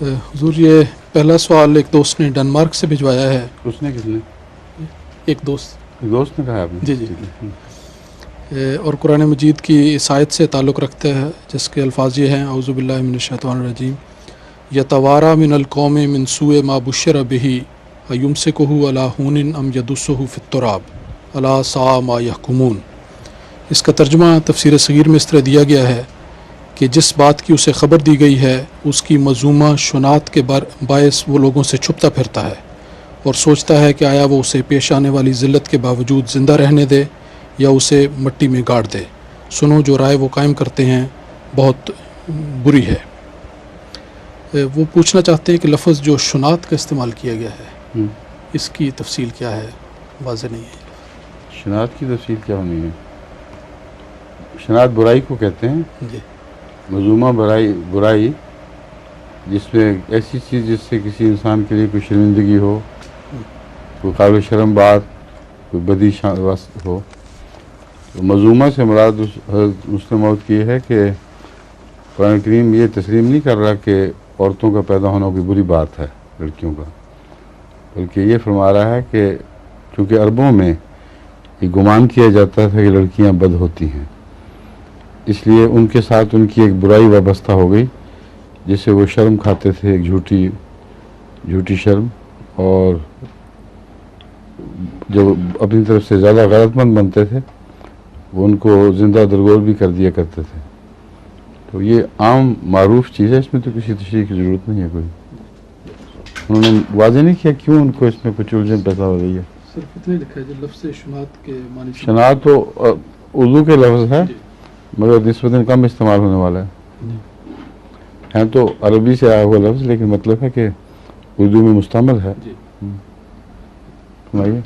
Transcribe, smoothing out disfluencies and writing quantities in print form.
حضور یہ پہلا سوال ایک دوست نے ڈنمارک سے بھجوایا ہے. اس نے کس نے؟ ایک دوست نے کہا آپ نے؟ جی. اور قرآن مجید کی اس آیت سے تعلق رکھتا ہے جس کے الفاظ یہ ہیں: اعوذ باللہ من الشیطان الرجیم یتوارا من القوم من سوء ما بشر به ایمسکہ علی ہون ام یدسہ فی التراب الا ساء ما یحکمون. اس کا ترجمہ تفسیر صغیر میں اس طرح دیا گیا ہے کہ جس بات کی اسے خبر دی گئی ہے اس کی مذمومہ شناعت کے باعث وہ لوگوں سے چھپتا پھرتا ہے اور سوچتا ہے کہ آیا وہ اسے پیش آنے والی ذلت کے باوجود زندہ رہنے دے یا اسے مٹی میں گاڑ دے. سنو جو رائے وہ قائم کرتے ہیں بہت بری ہے. وہ پوچھنا چاہتے ہیں کہ لفظ جو شناعت کا استعمال کیا گیا ہے اس کی تفصیل کیا ہے؟ واضح نہیں ہے. شناعت کی تفصیل کیا ہونی ہے؟ شناعت برائی کو کہتے ہیں. جی. مذمومہ برائی جس میں ایسی چیز جس سے کسی انسان کے لیے کوئی شرمندگی ہو، کوئی قابل شرم بات، کوئی بدی ہو. مذمومہ سے مراد حضرت مسلم موعود کی ہے کہ قرآن کریم یہ تسلیم نہیں کر رہا کہ عورتوں کا پیدا ہونا کوئی بری بات ہے لڑکیوں کا، بلکہ یہ فرما رہا ہے کہ چونکہ عربوں میں یہ گمان کیا جاتا تھا کہ لڑکیاں بد ہوتی ہیں، اس لیے ان کے ساتھ ان کی ایک برائی وابستہ ہو گئی جس سے وہ شرم کھاتے تھے، ایک جھوٹی شرم، اور جب اپنی طرف سے زیادہ غیرت مند بنتے تھے وہ ان کو زندہ درگور بھی کر دیا کرتے تھے. تو یہ عام معروف چیز ہے، اس میں تو کسی تشریح کی ضرورت نہیں ہے کوئی. انہوں نے واضح نہیں کیا کیوں ان کو اس میں کچھ الجھن پیدا ہو رہی ہے. صرف اتنا ہی لکھا ہے جو لفظ شناعت کے معنی. شناعت تو اردو کے لفظ ہے مگر نسبتاً کم استعمال ہونے والا ہے تو عربی سے آیا ہوا لفظ، لیکن مطلب ہے کہ اردو میں مستعمل ہے. جی. سنائیے.